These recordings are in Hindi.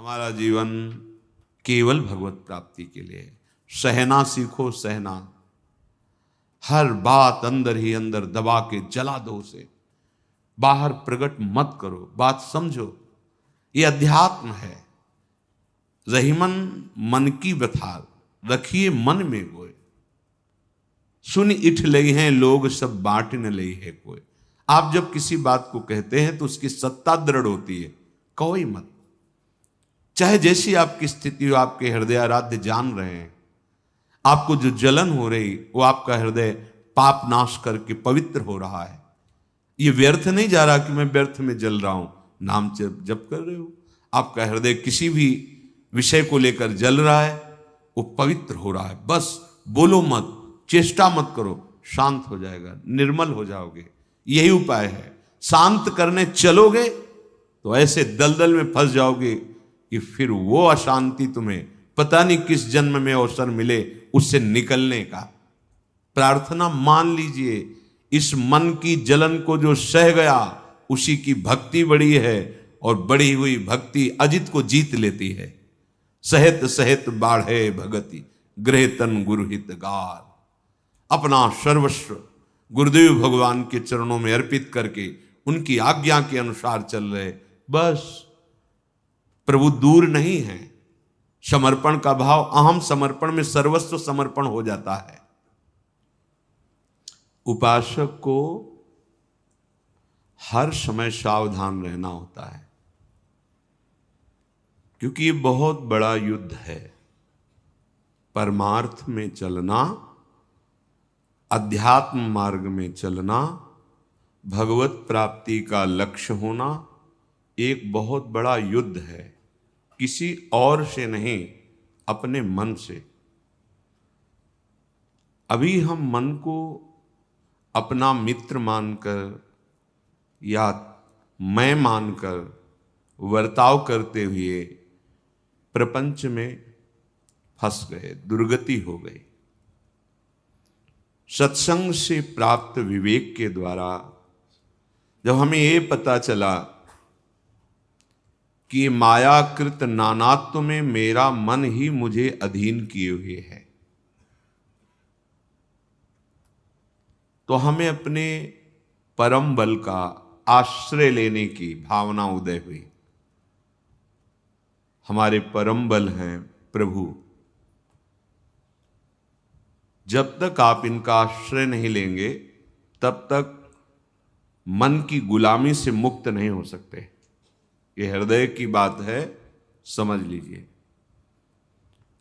हमारा जीवन केवल भगवत प्राप्ति के लिए है। सहना सीखो, सहना। हर बात अंदर ही अंदर दबा के जला दो, उसे बाहर प्रकट मत करो। बात समझो, ये अध्यात्म है। रहीमन मन की व्यथा रखिए मन में गोय, सुन इठ लई हैं लोग सब बांट न लई है कोई। आप जब किसी बात को कहते हैं तो उसकी सत्ता दृढ़ होती है, कोई मत। चाहे जैसी आपकी स्थिति हो, आपके हृदय आराध्य जान रहे हैं, आपको जो जलन हो रही वो आपका हृदय पाप नाश करके पवित्र हो रहा है। ये व्यर्थ नहीं जा रहा कि मैं व्यर्थ में जल रहा हूं। नाम जप कर रहे हो, आपका हृदय किसी भी विषय को लेकर जल रहा है, वो पवित्र हो रहा है। बस बोलो मत, चेष्टा मत करो, शांत हो जाएगा, निर्मल हो जाओगे। यही उपाय है। शांत करने चलोगे तो ऐसे दलदल में फंस जाओगे कि फिर वो अशांति तुम्हें पता नहीं किस जन्म में अवसर मिले उससे निकलने का। प्रार्थना मान लीजिए, इस मन की जलन को जो सह गया उसी की भक्ति बड़ी है, और बढ़ी हुई भक्ति अजित को जीत लेती है। सहित सहित बाढ़े भगति गृह तन गुरुहित गार। अपना सर्वस्व गुरुदेव भगवान के चरणों में अर्पित करके उनकी आज्ञा के अनुसार चल रहे, बस प्रभु दूर नहीं है। समर्पण का भाव, अहम समर्पण में सर्वस्व समर्पण हो जाता है। उपासक को हर समय सावधान रहना होता है, क्योंकि ये बहुत बड़ा युद्ध है। परमार्थ में चलना, अध्यात्म मार्ग में चलना, भगवत प्राप्ति का लक्ष्य होना एक बहुत बड़ा युद्ध है। किसी और से नहीं, अपने मन से। अभी हम मन को अपना मित्र मानकर या मैं मानकर वर्ताव करते हुए प्रपंच में फंस गए, दुर्गति हो गई। सत्संग से प्राप्त विवेक के द्वारा जब हमें ये पता चला कि मायाकृत नानात्व में मेरा मन ही मुझे अधीन किए हुए है, तो हमें अपने परम बल का आश्रय लेने की भावना उदय हुई। हमारे परम बल हैं प्रभु। जब तक आप इनका आश्रय नहीं लेंगे तब तक मन की गुलामी से मुक्त नहीं हो सकते। ये हृदय की बात है, समझ लीजिए।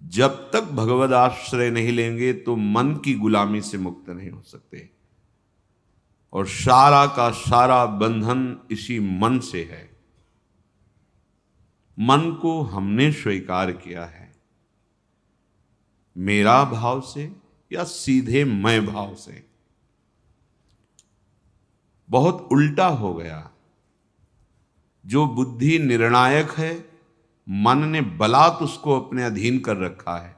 जब तक भगवद आश्रय नहीं लेंगे तो मन की गुलामी से मुक्त नहीं हो सकते। और सारा का सारा बंधन इसी मन से है। मन को हमने स्वीकार किया है, मेरा भाव से या सीधे मैं भाव से। बहुत उल्टा हो गया। जो बुद्धि निर्णायक है, मन ने बलात् उसको अपने अधीन कर रखा है।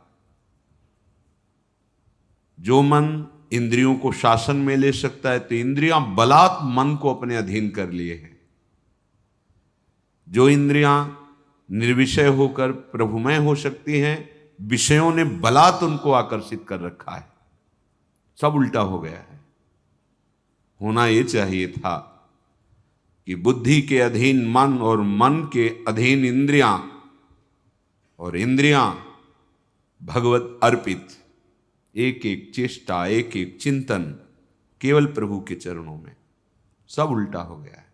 जो मन इंद्रियों को शासन में ले सकता है, तो इंद्रियां बलात् मन को अपने अधीन कर लिए हैं। जो इंद्रियां निर्विषय होकर प्रभुमय हो सकती हैं, विषयों ने बलात् उनको आकर्षित कर रखा है। सब उल्टा हो गया है। होना यह चाहिए था कि बुद्धि के अधीन मन और मन के अधीन इंद्रियां और इंद्रियां भगवत अर्पित। एक एक चेष्टा, एक एक चिंतन केवल प्रभु के चरणों में। सब उल्टा हो गया है।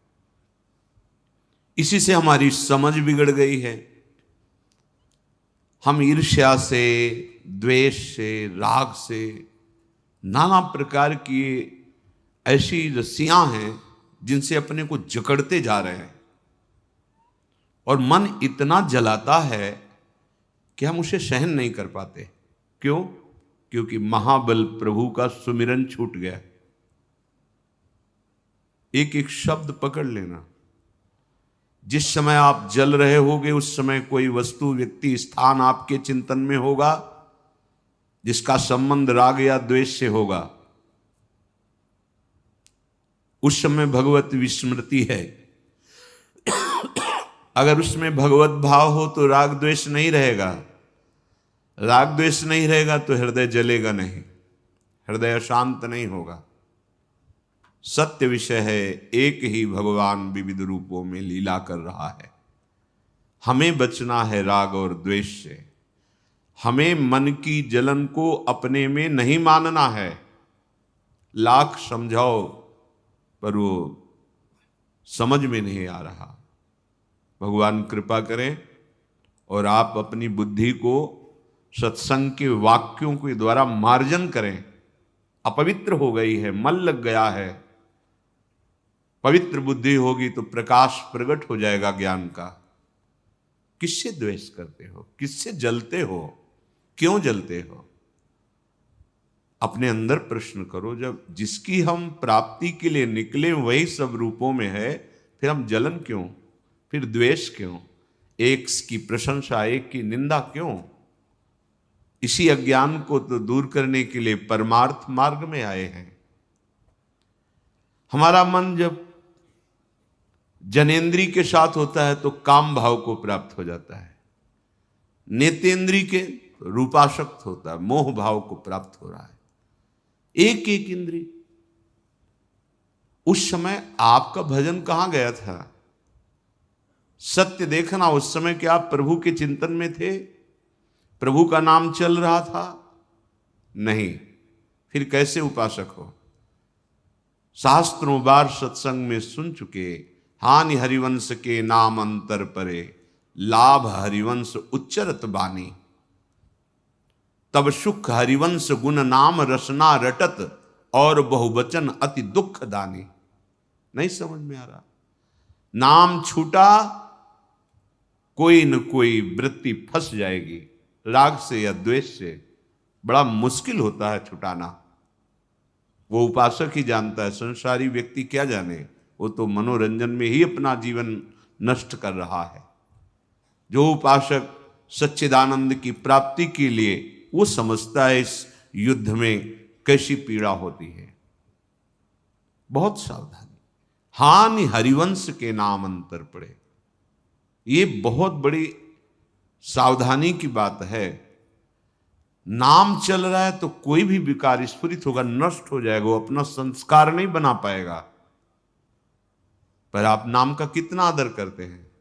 इसी से हमारी समझ बिगड़ गई है। हम ईर्ष्या से, द्वेष से, राग से, नाना प्रकार की ऐसी रस्सियां हैं जिनसे अपने को जकड़ते जा रहे हैं। और मन इतना जलाता है कि हम उसे सहन नहीं कर पाते। क्यों? क्योंकि महाबल प्रभु का सुमिरन छूट गया। एक एक शब्द पकड़ लेना। जिस समय आप जल रहे होगे उस समय कोई वस्तु, व्यक्ति, स्थान आपके चिंतन में होगा जिसका संबंध राग या द्वेष से होगा। उस समय भगवत विस्मृति है। अगर उसमें भगवत भाव हो तो राग द्वेष नहीं रहेगा, राग द्वेष नहीं रहेगा तो हृदय जलेगा नहीं, हृदय अशांत नहीं होगा। सत्य विषय है, एक ही भगवान विविध रूपों में लीला कर रहा है। हमें बचना है राग और द्वेष से। हमें मन की जलन को अपने में नहीं मानना है। लाख समझाओ पर वो समझ में नहीं आ रहा। भगवान कृपा करें और आप अपनी बुद्धि को सत्संग के वाक्यों के द्वारा मार्जन करें। अपवित्र हो गई है, मल लग गया है। पवित्र बुद्धि होगी तो प्रकाश प्रकट हो जाएगा ज्ञान का। किससे द्वेष करते हो, किससे जलते हो, क्यों जलते हो? अपने अंदर प्रश्न करो। जब जिसकी हम प्राप्ति के लिए निकले वही सब रूपों में है, फिर हम जलन क्यों, फिर द्वेष क्यों, एक की प्रशंसा एक की निंदा क्यों? इसी अज्ञान को तो दूर करने के लिए परमार्थ मार्ग में आए हैं। हमारा मन जब जनेन्द्री के साथ होता है तो काम भाव को प्राप्त हो जाता है, नेतेंद्री के रूपाशक्त होता है, मोह भाव को प्राप्त हो रहा है। एक एक इंद्री। उस समय आपका भजन कहां गया था? सत्य देखना, उस समय क्या आप प्रभु के चिंतन में थे? प्रभु का नाम चल रहा था? नहीं। फिर कैसे उपासक हो? शास्त्रों बार सत्संग में सुन चुके, हानि हरिवंश के नाम अंतर परे, लाभ हरिवंश उच्चरत बानी, तब सुख हरिवंश गुण नाम रसना रटत, और बहुवचन अति दुख दानी। नहीं समझ में आ रहा? नाम छूटा, कोई न कोई वृत्ति फंस जाएगी, राग से या द्वेष से। बड़ा मुश्किल होता है छुटाना। वो उपासक ही जानता है, संसारी व्यक्ति क्या जाने। वो तो मनोरंजन में ही अपना जीवन नष्ट कर रहा है। जो उपासक सच्चिदानंद की प्राप्ति के लिए, वो समझता है इस युद्ध में कैसी पीड़ा होती है। बहुत सावधानी। हानि हरिवंश के नाम अंतर पड़े, ये बहुत बड़ी सावधानी की बात है। नाम चल रहा है तो कोई भी विकार स्फुरित होगा, नष्ट हो जाएगा, वो अपना संस्कार नहीं बना पाएगा। पर आप नाम का कितना आदर करते हैं?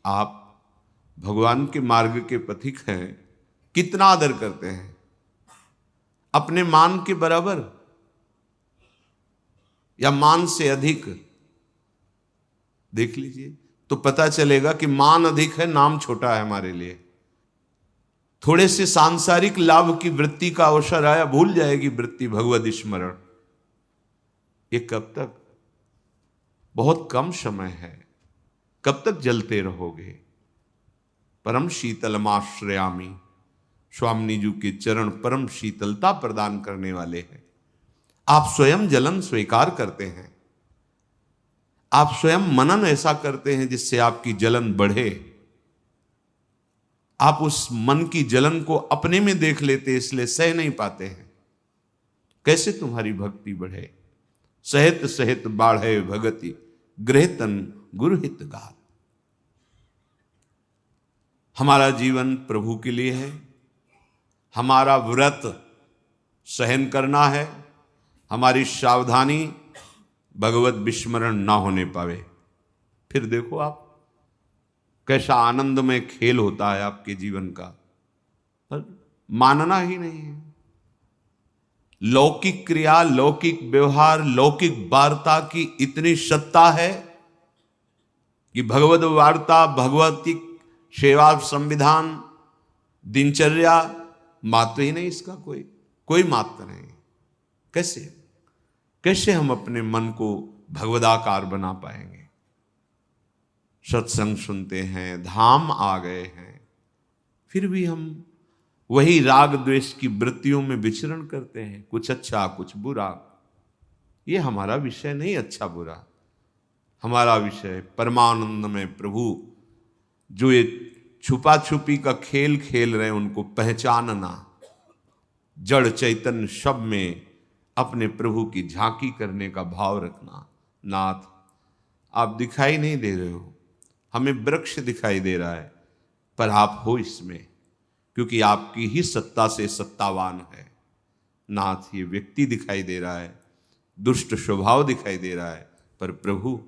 आप भगवान के मार्ग के पथिक हैं, कितना आदर करते हैं? अपने मान के बराबर या मान से अधिक? देख लीजिए तो पता चलेगा कि मान अधिक है, नाम छोटा है हमारे लिए। थोड़े से सांसारिक लाभ की वृत्ति का अवसर आया, भूल जाएगी वृत्ति भगवद स्मरण। ये कब तक? बहुत कम समय है। कब तक जलते रहोगे? परम शीतलमाश्रयामी, स्वामी जी के चरण परम शीतलता प्रदान करने वाले हैं। आप स्वयं जलन स्वीकार करते हैं, आप स्वयं मनन ऐसा करते हैं जिससे आपकी जलन बढ़े। आप उस मन की जलन को अपने में देख लेते, इसलिए सह नहीं पाते हैं। कैसे तुम्हारी भक्ति बढ़े? सहित सहित बाढ़े भगति, गृहतन गुरुहित गाल। हमारा जीवन प्रभु के लिए है। हमारा व्रत सहन करना है। हमारी सावधानी भगवत विस्मरण ना होने पावे। फिर देखो आप कैसा आनंदमय खेल होता है आपके जीवन का, पर मानना ही नहीं है। लौकिक क्रिया, लौकिक व्यवहार, लौकिक वार्ता की इतनी सत्ता है कि भगवत वार्ता, भगवती सेवा, संविधान, दिनचर्या, महत्व ही नहीं इसका। कोई महत्व नहीं। कैसे हम अपने मन को भगवदाकार बना पाएंगे? सत्संग सुनते हैं, धाम आ गए हैं, फिर भी हम वही राग द्वेष की वृत्तियों में विचरण करते हैं। कुछ अच्छा कुछ बुरा। ये हमारा विषय नहीं, अच्छा बुरा। हमारा विषय परमानंद में प्रभु जो ये छुपा छुपी का खेल खेल रहे हैं उनको पहचानना, जड़ चैतन्य सब में अपने प्रभु की झांकी करने का भाव रखना। नाथ आप दिखाई नहीं दे रहे हो, हमें वृक्ष दिखाई दे रहा है, पर आप हो इसमें, क्योंकि आपकी ही सत्ता से सत्तावान है। नाथ, ये व्यक्ति दिखाई दे रहा है, दुष्ट स्वभाव दिखाई दे रहा है, पर प्रभु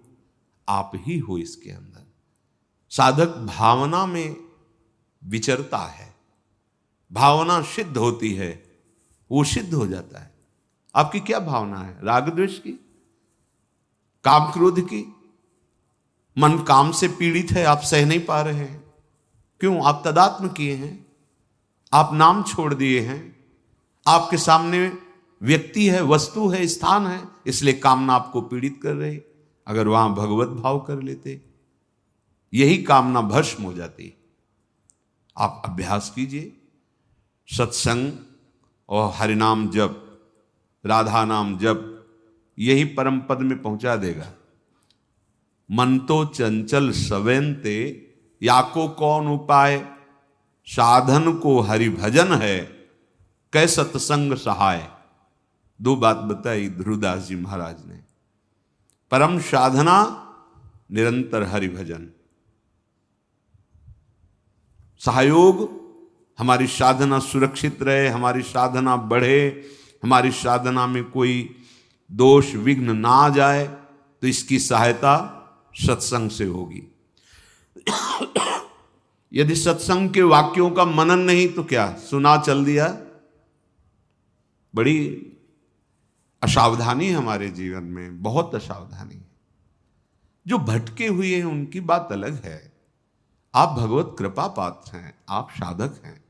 आप ही हो इसके अंदर। साधक भावना में विचरता है, भावना सिद्ध होती है, वो सिद्ध हो जाता है। आपकी क्या भावना है? राग द्वेष की, काम क्रोध की? मन काम से पीड़ित है, आप सह नहीं पा रहे हैं। क्यों? आप तदात्म किए हैं, आप नाम छोड़ दिए हैं, आपके सामने व्यक्ति है, वस्तु है, स्थान है, इसलिए कामना आपको पीड़ित कर रही। अगर वहां भगवत भाव कर लेते, यही कामना भस्म हो जाती। आप अभ्यास कीजिए, सत्संग और हरिनाम जप, राधा नाम जप, यही परम पद में पहुंचा देगा। मन तो चंचल सवेंते, याको कौन उपाय, साधन को हरि भजन है, कै सत्संग सहाय। दो बात बताई ध्रुवदास जी महाराज ने। परम साधना निरंतर हरि भजन, सहयोग, हमारी साधना सुरक्षित रहे, हमारी साधना बढ़े, हमारी साधना में कोई दोष विघ्न ना आ जाए, तो इसकी सहायता सत्संग से होगी। यदि सत्संग के वाक्यों का मनन नहीं तो क्या, सुना चल दिया, बड़ी असावधानी हमारे जीवन में, बहुत असावधानी। जो भटके हुए हैं उनकी बात अलग है, आप भगवत कृपा पात्र हैं, आप साधक हैं,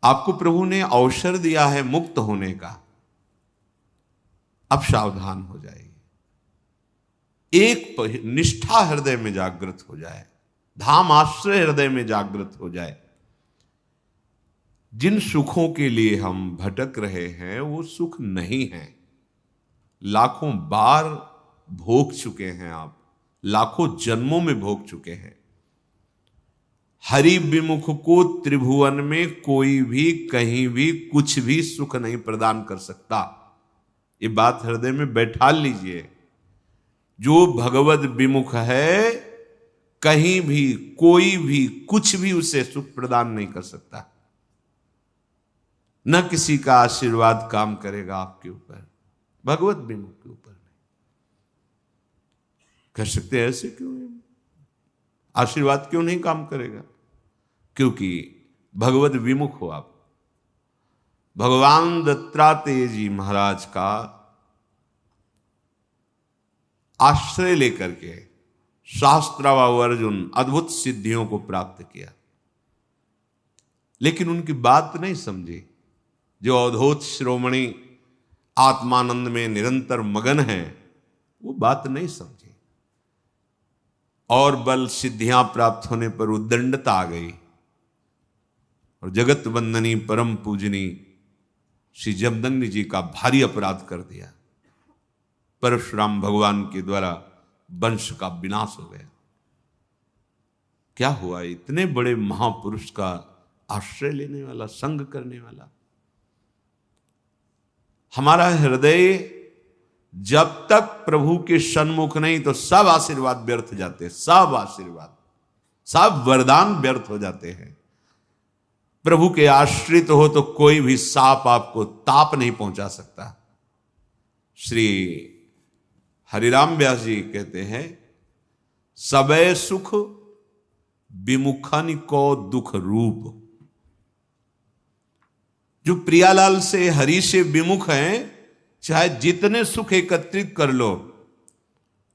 आपको प्रभु ने अवसर दिया है मुक्त होने का। अब सावधान हो जाइए, एक निष्ठा हृदय में जागृत हो जाए, धाम आश्रय हृदय में जागृत हो जाए। जिन सुखों के लिए हम भटक रहे हैं वो सुख नहीं है, लाखों बार भोग चुके हैं आप, लाखों जन्मों में भोग चुके हैं। हरि विमुख को त्रिभुवन में कोई भी कहीं भी कुछ भी सुख नहीं प्रदान कर सकता। ये बात हृदय में बैठा लीजिए। जो भगवत विमुख है, कहीं भी कोई भी कुछ भी उसे सुख प्रदान नहीं कर सकता। न किसी का आशीर्वाद काम करेगा आपके ऊपर, भगवत विमुख के ऊपर नहीं कर सकते। ऐसे क्यों है? आशीर्वाद क्यों नहीं काम करेगा? क्योंकि भगवत विमुख हो आप। भगवान दत्तात्रेय जी महाराज का आश्रय लेकर के शास्त्राव अर्जुन अद्भुत सिद्धियों को प्राप्त किया, लेकिन उनकी बात नहीं समझी। जो अवधूत श्रोमणी आत्मानंद में निरंतर मगन है, वो बात नहीं समझी, और बल सिद्धियां प्राप्त होने पर उद्दंडता आ गई, और जगत वंदनी परम पूजनी श्री जमदग्नि जी का भारी अपराध कर दिया। परशुराम भगवान के द्वारा वंश का विनाश हो गया। क्या हुआ? इतने बड़े महापुरुष का आश्रय लेने वाला, संग करने वाला। हमारा हृदय जब तक प्रभु के सन्मुख नहीं, तो सब आशीर्वाद व्यर्थ जाते, सब आशीर्वाद, सब वरदान व्यर्थ हो जाते हैं। प्रभु के आश्रित हो तो कोई भी सांप आपको ताप नहीं पहुंचा सकता। श्री हरिराम व्यास जी कहते हैं, सबे सुख विमुखन को दुख रूप। जो प्रियालाल से, हरि से विमुख हैं, चाहे जितने सुख एकत्रित कर लो,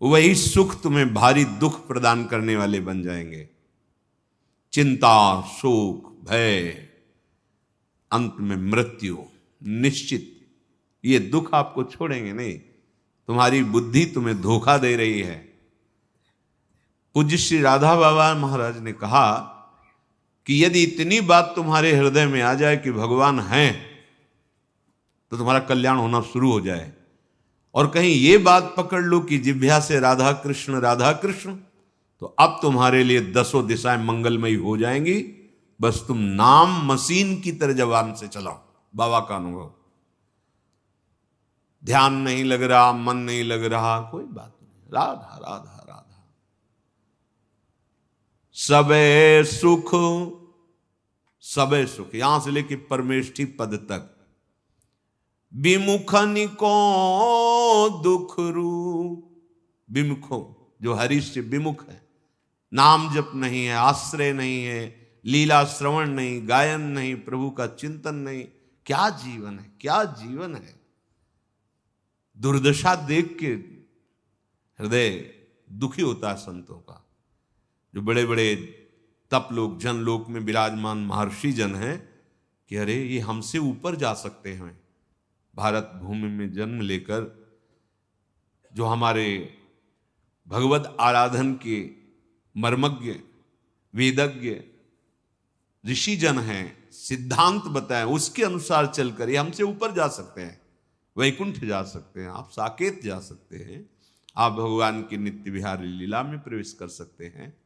वही सुख तुम्हें भारी दुख प्रदान करने वाले बन जाएंगे। चिंता, शोक, भय, अंत में मृत्यु निश्चित। ये दुख आपको छोड़ेंगे नहीं। तुम्हारी बुद्धि तुम्हें धोखा दे रही है। पूज्य श्री राधा बाबा महाराज ने कहा कि यदि इतनी बात तुम्हारे हृदय में आ जाए कि भगवान हैं, तो तुम्हारा कल्याण होना शुरू हो जाए। और कहीं ये बात पकड़ लो कि जिह्वा से राधा कृष्ण, तो अब तुम्हारे लिए 10 दिशाएं मंगलमयी हो जाएंगी। बस तुम नाम मशीन की तरह जबान से चलाओ। बाबा का अनुभव, ध्यान नहीं लग रहा, मन नहीं लग रहा, कोई बात नहीं, राधा राधा राधा। सबे सुख, सबे सुख यहां से लेके परमेष्ठी पद तक, विमुखन को दुख रूप, विमुखों जो हरि से विमुख है, नाम जप नहीं है, आश्रय नहीं है, लीला श्रवण नहीं, गायन नहीं, प्रभु का चिंतन नहीं, क्या जीवन है, क्या जीवन है। दुर्दशा देख के हृदय दुखी होता है संतों का। जो बड़े बड़े तप लोग जन लोक में विराजमान महर्षि जन हैं कि अरे ये हमसे ऊपर जा सकते हैं। भारत भूमि में जन्म लेकर जो हमारे भगवत आराधन के मर्मज्ञ वेदज्ञ ऋषि जन हैं, सिद्धांत बताएं, उसके अनुसार चलकर ये हमसे ऊपर जा सकते हैं, वैकुंठ जा सकते हैं, आप साकेत जा सकते हैं, आप भगवान की नित्य विहार लीला में प्रवेश कर सकते हैं।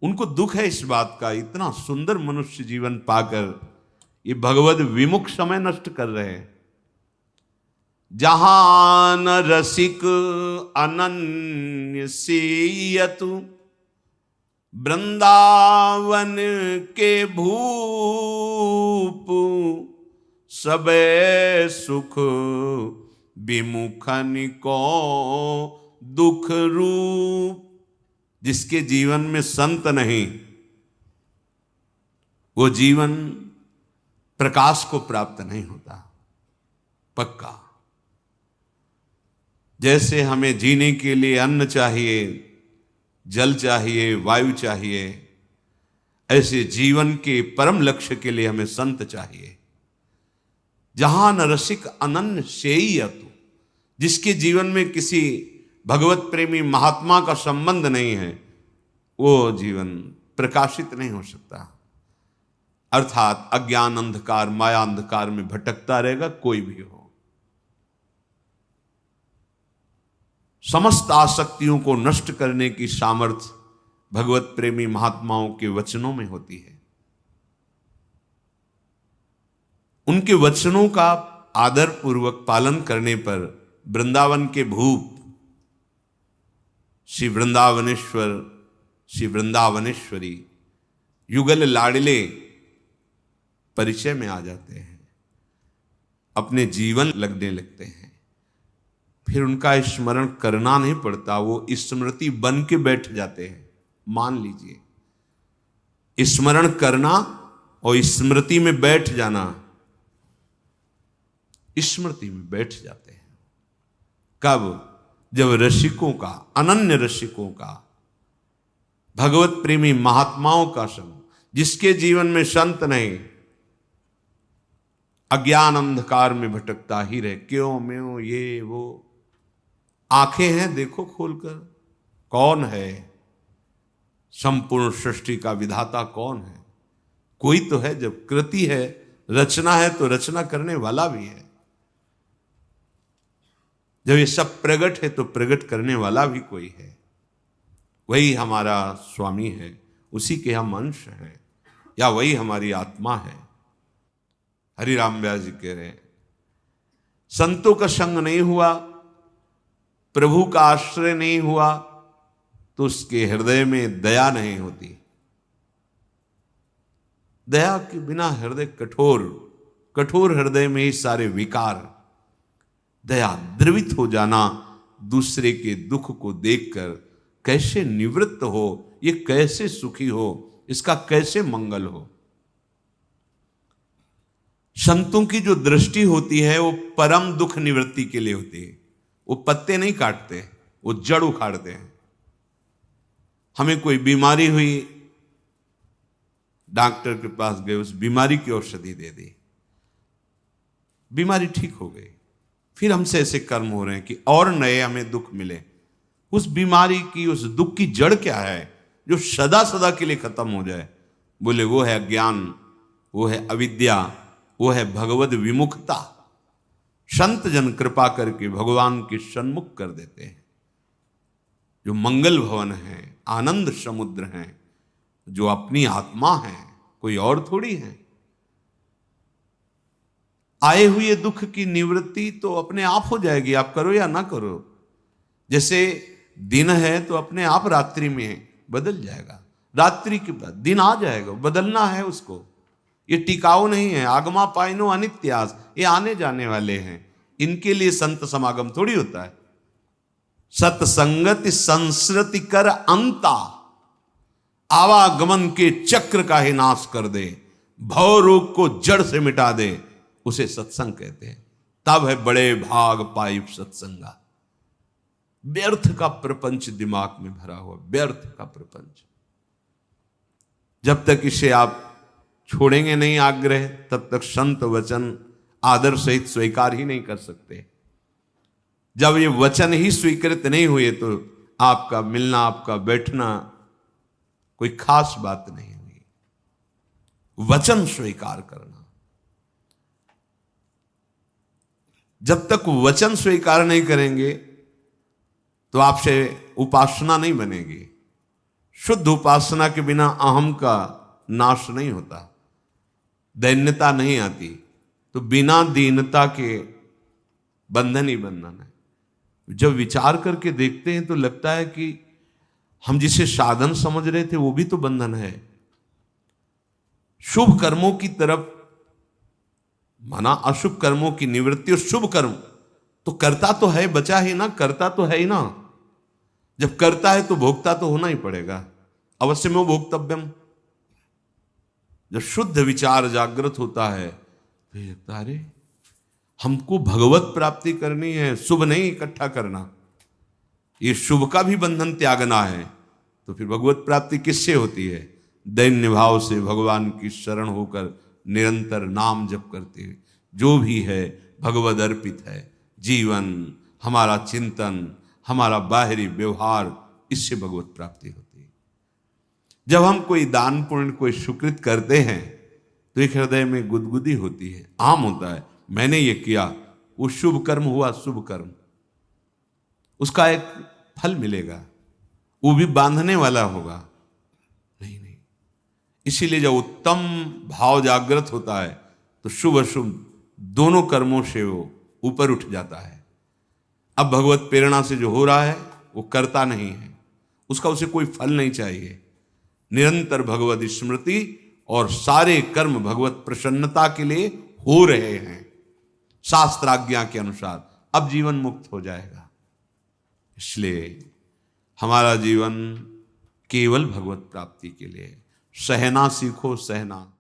उनको दुख है इस बात का, इतना सुंदर मनुष्य जीवन पाकर ये भगवद विमुख समय नष्ट कर रहे हैं। जहां न रसिक अनन्य सीयतु, वृंदावन के भूप, सबे सुख विमुखन को दुख रूप। जिसके जीवन में संत नहीं, वो जीवन प्रकाश को प्राप्त नहीं होता, पक्का। जैसे हमें जीने के लिए अन्न चाहिए, जल चाहिए, वायु चाहिए, ऐसे जीवन के परम लक्ष्य के लिए हमें संत चाहिए। जहां न रसिक अनन्य सेयतु, जिसके जीवन में किसी भगवत प्रेमी महात्मा का संबंध नहीं है, वो जीवन प्रकाशित नहीं हो सकता। अर्थात अज्ञान अंधकार, माया अंधकार में भटकता रहेगा कोई भी हो। समस्त आसक्तियों को नष्ट करने की सामर्थ्य भगवत प्रेमी महात्माओं के वचनों में होती है। उनके वचनों का आदर पूर्वक पालन करने पर वृंदावन के भूप श्री वृंदावनेश्वर, श्री वृंदावनेश्वरी युगल लाडले परिचय में आ जाते हैं, अपने जीवन लगने लगते हैं। फिर उनका स्मरण करना नहीं पड़ता, वो स्मृति बन के बैठ जाते हैं। मान लीजिए, स्मरण करना और स्मृति में बैठ जाना, स्मृति में बैठ जाते हैं। कब? जब रसिकों का, अनन्य रसिकों का, भगवत प्रेमी महात्माओं का संग, जिसके जीवन में संत नहीं, अज्ञान अंधकार में भटकता ही रहे, क्यों म्यों ये वो। आंखें हैं, देखो खोलकर, कौन है संपूर्ण सृष्टि का विधाता? कौन है? कोई तो है। जब कृति है, रचना है, तो रचना करने वाला भी है। जब ये सब प्रगट है, तो प्रगट करने वाला भी कोई है। वही हमारा स्वामी है, उसी के हम अंश हैं, या वही हमारी आत्मा है। हरि राम व्यास जी कह रहे हैं, संतों का संग नहीं हुआ, प्रभु का आश्रय नहीं हुआ, तो उसके हृदय में दया नहीं होती। दया के बिना हृदय कठोर, कठोर हृदय में ही सारे विकार। दया, द्रवित हो जाना, दूसरे के दुख को देखकर कैसे निवृत्त हो, ये कैसे सुखी हो, इसका कैसे मंगल हो। संतों की जो दृष्टि होती है वो परम दुख निवृत्ति के लिए होती है। वो पत्ते नहीं काटते, वो जड़ उखाड़ते हैं। हमें कोई बीमारी हुई, डॉक्टर के पास गए, उस बीमारी की औषधि दे दी, बीमारी ठीक हो गई। फिर हमसे ऐसे कर्म हो रहे हैं कि और नए हमें दुख मिले। उस बीमारी की, उस दुख की जड़ क्या है जो सदा सदा के लिए खत्म हो जाए? बोले वो है अज्ञान, वो है अविद्या, वो है भगवद विमुखता। संत जन कृपा करके भगवान के सन्मुख कर देते हैं। जो मंगल भवन है, आनंद समुद्र हैं, जो अपनी आत्मा है, कोई और थोड़ी है। आए हुए दुख की निवृत्ति तो अपने आप हो जाएगी, आप करो या ना करो। जैसे दिन है तो अपने आप रात्रि में बदल जाएगा, रात्रि के बाद दिन आ जाएगा, बदलना है उसको। ये टिकाऊ नहीं है। आगमा पाइनो अनित्यास, ये आने जाने वाले हैं। इनके लिए संत समागम थोड़ी होता है। सत्संगति संस्कृति कर अंता, आवागमन के चक्र का ही नाश कर दे, भव रोग को जड़ से मिटा दे, उसे सत्संग कहते हैं। तब है बड़े भाग पाइप सत्संगा। व्यर्थ का प्रपंच दिमाग में भरा हुआ, व्यर्थ का प्रपंच। जब तक इसे आप छोड़ेंगे नहीं आग्रह, तब तक संत वचन आदर सहित स्वीकार ही नहीं कर सकते। जब ये वचन ही स्वीकृत नहीं हुए तो आपका मिलना, आपका बैठना कोई खास बात नहीं हुई। वचन स्वीकार करना। जब तक वचन स्वीकार नहीं करेंगे तो आपसे उपासना नहीं बनेगी। शुद्ध उपासना के बिना अहम का नाश नहीं होता, दैन्यता नहीं आती। तो बिना दीनता के बंधन ही बंधन है। जब विचार करके देखते हैं तो लगता है कि हम जिसे साधन समझ रहे थे वो भी तो बंधन है। शुभ कर्मों की तरफ माना अशुभ कर्मों की निवृत्ति, और शुभ कर्म तो करता तो है, बचा ही ना, करता तो है ही ना। जब करता है तो भोगता तो होना ही पड़ेगा, अवश्य में भोक्तव्यम। जब शुद्ध विचार जागृत होता है तो ये तारे हमको भगवत प्राप्ति करनी है, शुभ नहीं इकट्ठा करना। ये शुभ का भी बंधन त्यागना है। तो फिर भगवत प्राप्ति किससे होती है? दैन्य भाव से भगवान की शरण होकर निरंतर नाम जप करते हुए। जो भी है भगवद अर्पित है। जीवन, हमारा चिंतन, हमारा बाहरी व्यवहार, इससे भगवत प्राप्ति होती है। जब हम कोई दान पुण्य, कोई सुकृत करते हैं तो एक हृदय में गुदगुदी होती है, आम होता है, मैंने ये किया, वो शुभ कर्म हुआ, शुभ कर्म, उसका एक फल मिलेगा, वो भी बांधने वाला होगा। नहीं नहीं, इसीलिए जब उत्तम भाव जागृत होता है तो शुभ अशुभ दोनों कर्मों से वो ऊपर उठ जाता है। अब भगवत प्रेरणा से जो हो रहा है वो करता नहीं है, उसका उसे कोई फल नहीं चाहिए। निरंतर भगवत स्मृति और सारे कर्म भगवत प्रसन्नता के लिए हो रहे हैं शास्त्राज्ञा के अनुसार। अब जीवन मुक्त हो जाएगा। इसलिए हमारा जीवन केवल भगवत प्राप्ति के लिए। सहना सीखो, सहना।